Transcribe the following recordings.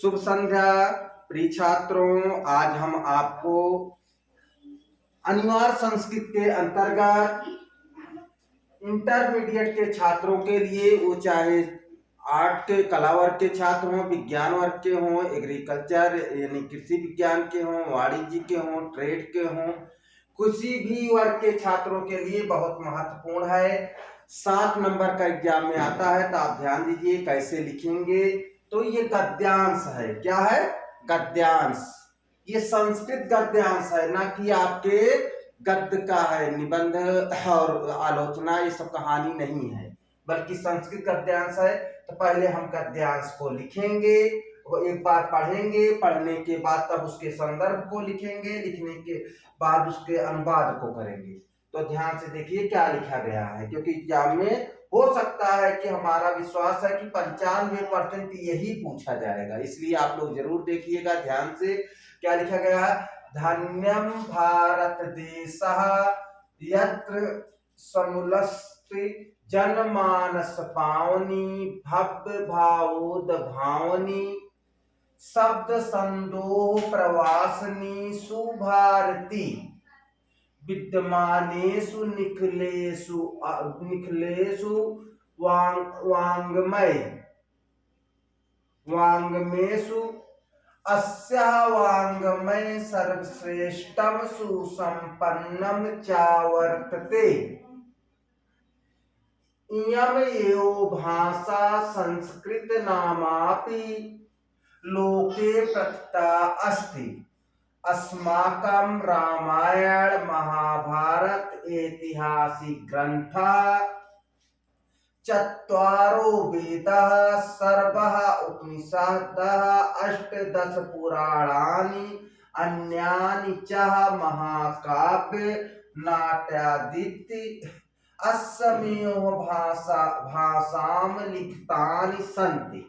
शुभ संध्या प्रिय छात्रों। आज हम आपको अनिवार्य संस्कृत के अंतर्गत इंटरमीडिएट के छात्रों के लिए, वो चाहे आर्ट के कला वर्ग के छात्र हों, विज्ञान वर्ग के हों, एग्रीकल्चर यानी कृषि विज्ञान के हों, वाणिज्य के हों, ट्रेड के हों, किसी भी वर्ग के छात्रों के लिए बहुत महत्वपूर्ण है। 7 नंबर का एग्जाम में आता है, तो आप ध्यान दीजिए कैसे लिखेंगे। तो ये गद्यांश है। क्या है? गद्यांश। ये संस्कृत गद्यांश है, ना कि आपके गद्य का है। निबंध और आलोचना ये सब कहानी नहीं है, बल्कि संस्कृत गद्यांश है। तो पहले हम गद्यांश को लिखेंगे, वो एक बार पढ़ेंगे, पढ़ने के बाद तब उसके संदर्भ को लिखेंगे, लिखने के बाद उसके अनुवाद को करेंगे। तो ध्यान से देखिए क्या लिखा गया है, क्योंकि एग्जाम में हो सकता है कि हमारा विश्वास है कि 95% यही पूछा जाएगा, इसलिए आप लोग जरूर देखिएगा ध्यान से। क्या लिखा गया है? धन्यम भारत देशः यत्र समुलस्ति जनमानस पावनी भव्य भावोद भावनी शब्द संदोह प्रवासनी सुभारती विद्यमानेषु निखिलेषु वाङ्मयेषु अस्याः वाङ्मय सर्वश्रेष्ठं सुसम्पन्नं चावर्तते। इयम् एव भाषा संस्कृत नामापि लोके प्रथिता अस्ति। अस्माकं रामायण महाभारत ऐतिहासिक ग्रंथः चत्वारो वेदाः सर्वः उपनिषदः अष्टादश पुराणानि अन्यानि च महाकाव्य नाट्यादीति अस्यमेव भाषां लिखितानि सन्ति।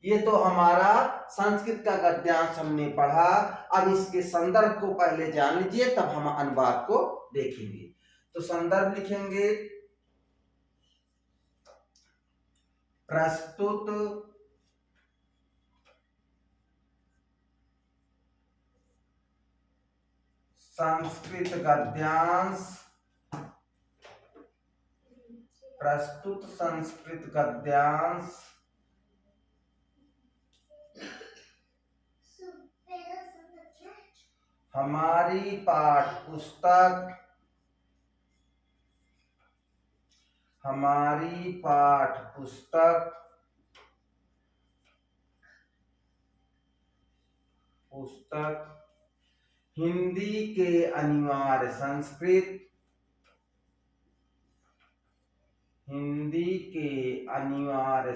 ये तो हमारा संस्कृत का गद्यांश हमने पढ़ा। अब इसके संदर्भ को पहले जान लीजिए, तब हम अनुवाद को देखेंगे। तो संदर्भ लिखेंगे, प्रस्तुत संस्कृत गद्यांश, प्रस्तुत संस्कृत गद्यांश हमारी पाठ पुस्तक हिंदी के अनिवार्य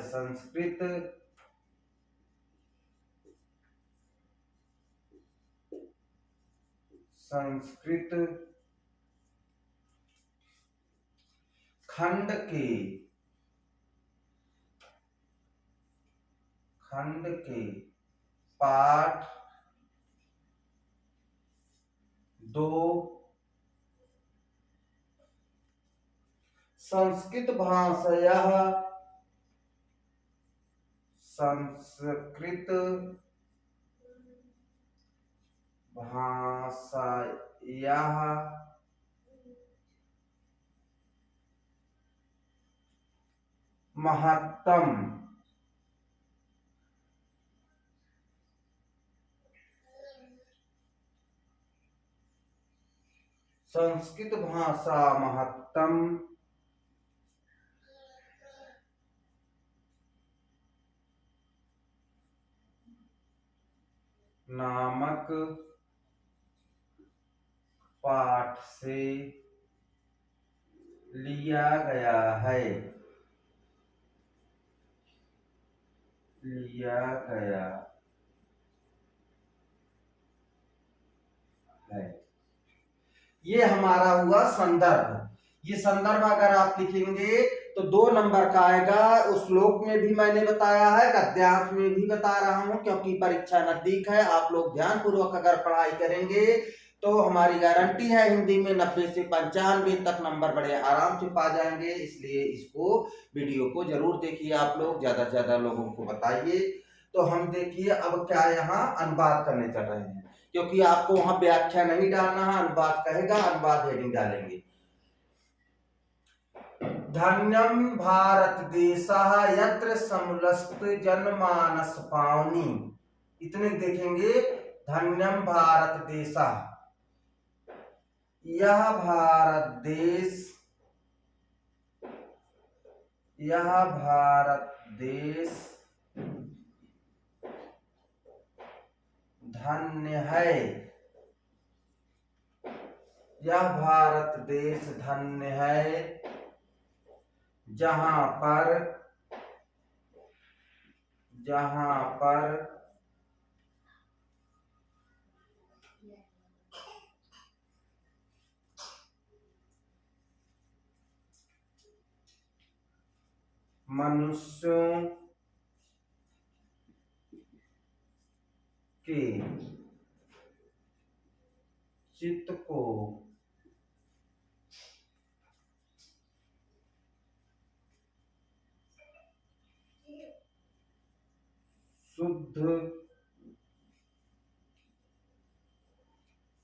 संस्कृत खंड के पाठ 2 संस्कृत भाषायाः महत्तम। संस्कृत भाषा महत्तम नामक पाठ से लिया गया है। ये हमारा हुआ संदर्भ। ये संदर्भ अगर आप लिखेंगे तो 2 नंबर का आएगा। उस श्लोक में भी मैंने बताया है, गद्यांश में भी बता रहा हूं, क्योंकि परीक्षा नजदीक है। आप लोग ध्यान पूर्वक अगर पढ़ाई करेंगे तो हमारी गारंटी है हिंदी में 90 से 95 तक नंबर बड़े आराम से पा जाएंगे। इसलिए इसको वीडियो को जरूर देखिए, आप लोग ज्यादा से ज्यादा लोगों को बताइए। तो हम देखिए अब क्या यहाँ अनुवाद करने चल रहे हैं, क्योंकि आपको वहां व्याख्या नहीं डालना है, अनुवाद कहेगा, अनुवाद हेडिंग डालेंगे। धन्यम भारत देशः यत्र समलस्त जनमानस पावनी, इतने देखेंगे। धन्यम भारत देशः, यह भारत देश, यह भारत देश धन्य है, यह भारत देश धन्य है, जहां पर मनुष्यों के चित्त को शुद्ध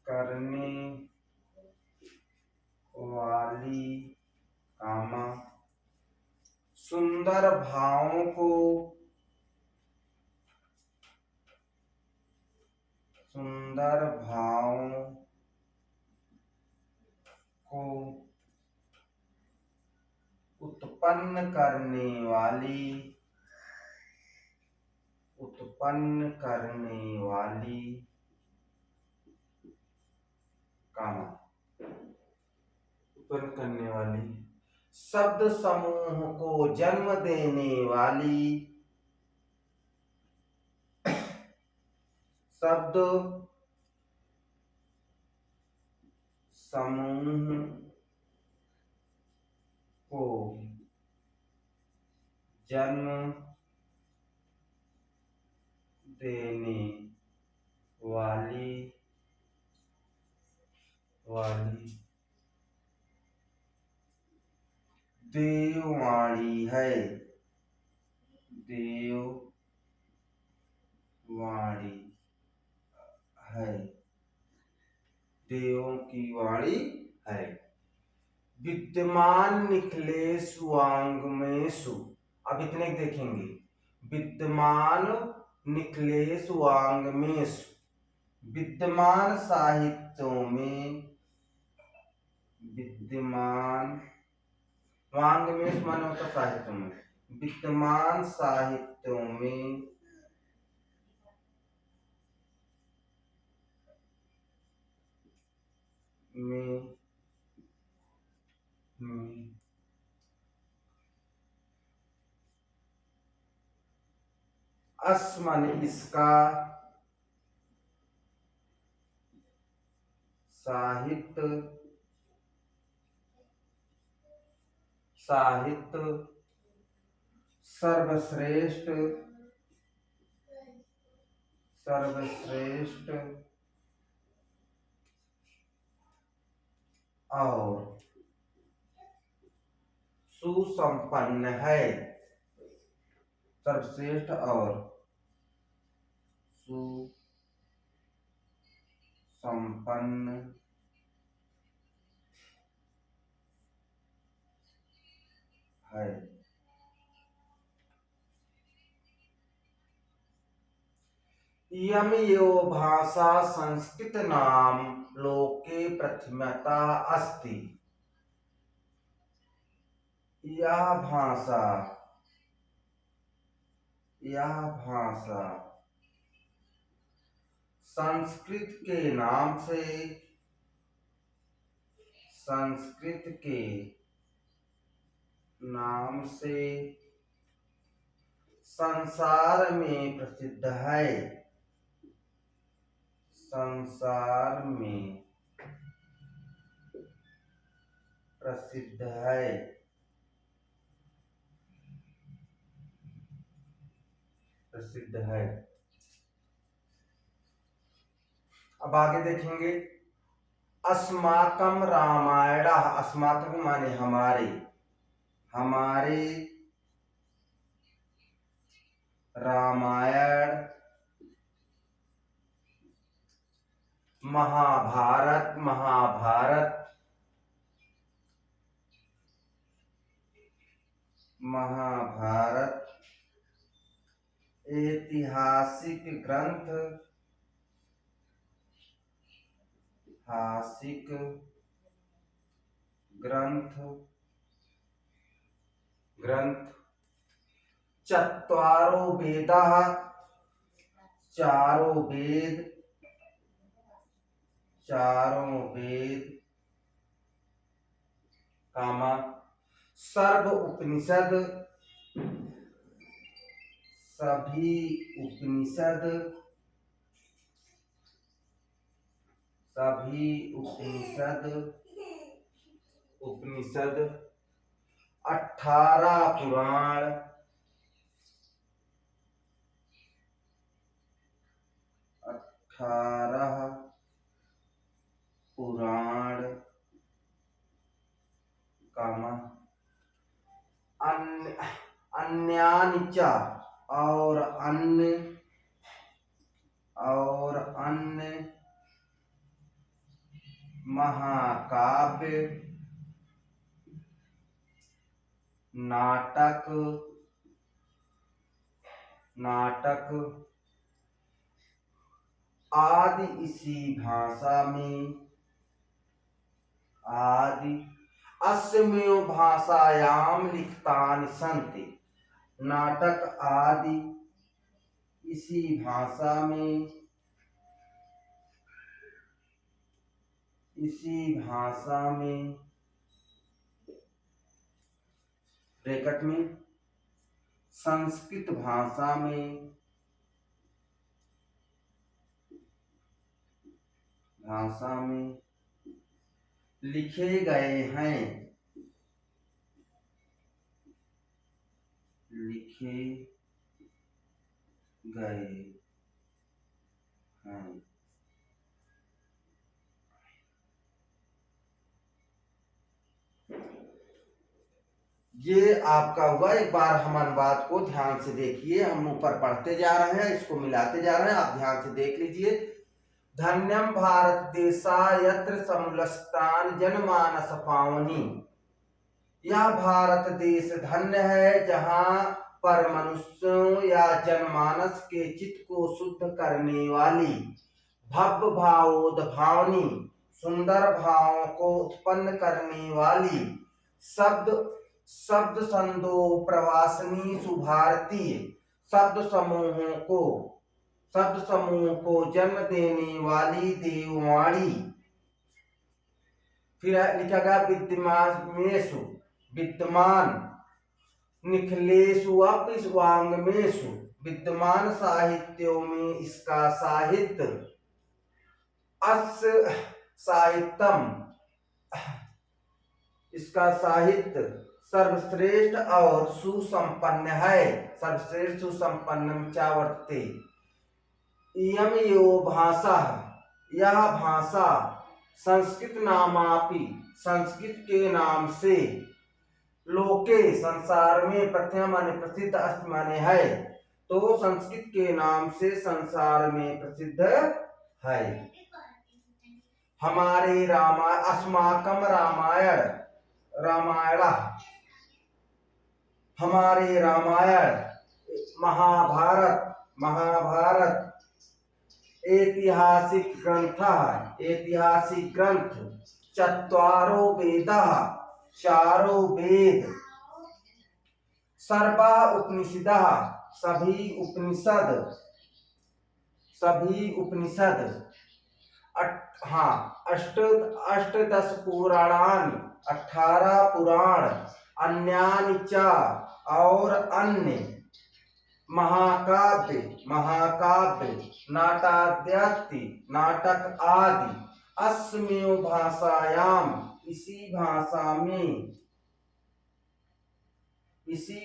करने वाली कामा सुंदर भावों को, सुंदर भावों को उत्पन्न करने वाली कामा, उत्पन्न करने वाली शब्द समूह को जन्म देने वाली, शब्द समूह को जन्म देने वाली देववाणी है, देववाणी है, देवों की वाणी है। विद्यमान निखिलेषु वाङ्मयेषु, अब इतने देखेंगे। विद्यमान निखिलेषु वाङ्मयेषु, विद्यमान साहित्यों में, विद्यमान वाङ्मयेषु माने होता साहित्यों में, विद्यमान साहित्यों में अस्मन इसका साहित्य सर्वश्रेष्ठ और सुसंपन्न है, सर्वश्रेष्ठ और सुसंपन्न है। इयं यो भाषा संस्कृत नाम लोके प्रथमता अस्ति, यह भाषा संस्कृत के नाम से संसार में प्रसिद्ध है, संसार में प्रसिद्ध है। अब आगे देखेंगे। अस्माकं रामायण, अस्माकं माने हमारे रामायण, महाभारत, महाभारत, ऐतिहासिक ग्रंथ, ऐतिहासिक ग्रंथ, चत्वारो वेदाः, चारों वेद, कामा, सर्व उपनिषद, सभी उपनिषद, 18 पुराण, 18 पुराण, कामा, अन्यानि च, और अन्य महाकाव्य, नाटक आदि इसी भाषा में, अस्मिन् भाषायां लिखितानि सन्ति। नाटक आदि इसी भाषा में, ब्रैकेट में संस्कृत भाषा में, लिखे गए हैं। ये आपका हुआ। एक बार हमारी बात को ध्यान से देखिए, हम ऊपर पढ़ते जा रहे हैं, इसको मिलाते जा रहे हैं, आप ध्यान से देख लीजिए। धन्यम भारत देशा यत्र समुलस्तान जनमानस पावनी। यह भारत देश धन्य है जहाँ पर मनुष्यों या जनमानस के चित्त को शुद्ध करने वाली, भव्य भावोद्भावनी, सुंदर भावों को उत्पन्न करने वाली, शब्द संदो प्रवासनी सुभारतीय शब्द समूह को जन्म देने वाली देववाणी। फिर लिखा गया विद्यमान निखिलेषु अपि वाङ्मयेषु, विद्यमान साहित्यों में इसका साहित्य, इसका साहित्य सर्वश्रेष्ठ और सुसंपन्न है। सर्वश्रेष्ठ सुसंपन्न चा वर्तते। इयं यो भाषा, यह भाषा, संस्कृत नामापि, संस्कृत के नाम से, लोके संसार में, प्रथम माने प्रसिद्ध, अस्ति माने है, तो संस्कृत के नाम से संसार में प्रसिद्ध है। हमारे अस्माकं रामायण, हमारे रामायण, महाभारत ऐतिहासिक ग्रंथ, चत्वारो वेदाः, चारों वेद, सर्वा उपनिषदः, सभी उपनिषद, अष्टादश पुराणानि, 18 पुराण, अन्यानि च, और अन्य, महाकाव्य, नाटक आदि, अस्मिन् भाषायां, इसी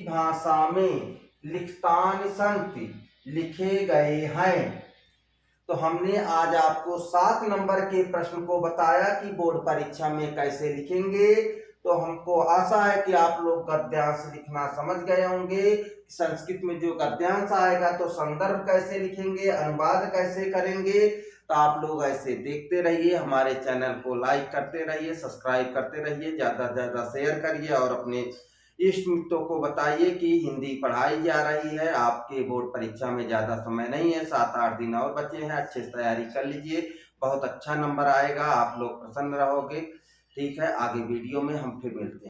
भाषा में, लिखितानि सन्ति, लिखे गए हैं। तो हमने आज आपको 7 नंबर के प्रश्न को बताया कि बोर्ड परीक्षा में कैसे लिखेंगे। तो हमको आशा है कि आप लोग गद्यांश लिखना समझ गए होंगे। संस्कृत में जो गद्यांश आएगा तो संदर्भ कैसे लिखेंगे, अनुवाद कैसे करेंगे। तो आप लोग ऐसे देखते रहिए, हमारे चैनल को लाइक करते रहिए, सब्सक्राइब करते रहिए, ज़्यादा से ज़्यादा शेयर करिए और अपने इष्ट मित्रों को बताइए कि हिंदी पढ़ाई जा रही है। आपके बोर्ड परीक्षा में ज़्यादा समय नहीं है, 7-8 दिन और बचे हैं, अच्छे से तैयारी कर लीजिए, बहुत अच्छा नंबर आएगा, आप लोग प्रसन्न रहोगे। ठीक है, आगे वीडियो में हम फिर मिलते हैं।